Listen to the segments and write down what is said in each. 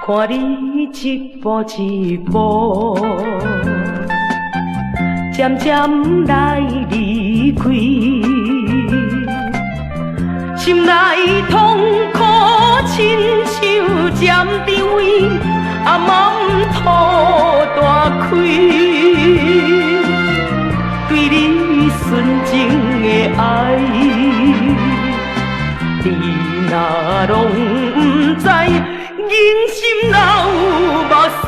看你一步一步，渐渐来离开，心内痛苦亲像渐低位，暗土大开。对你纯情的爱，你若拢不知，人心哪有目屎？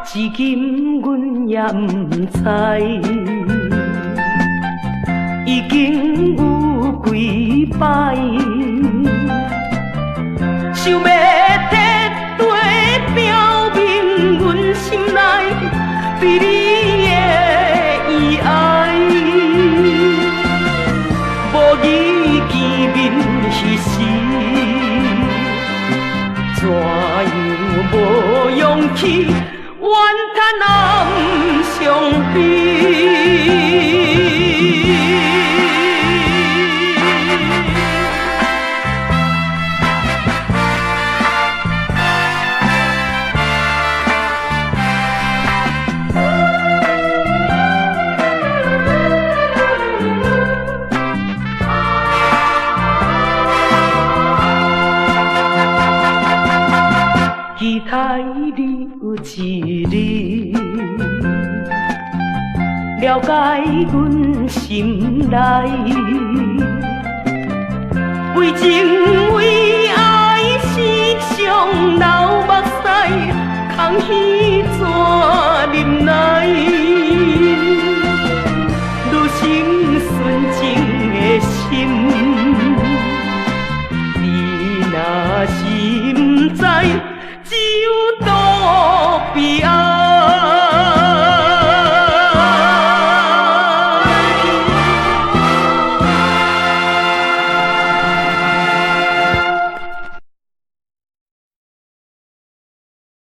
至今阮也不知，已经有几摆，想要摕地表明阮心内对你的意爱，无语见面迄时，怎样无勇气？怨叹暗相悲，期待你有一日了解阮心内，为情为爱时常流目屎，空虚怎忍耐？愈生纯情的心，你若是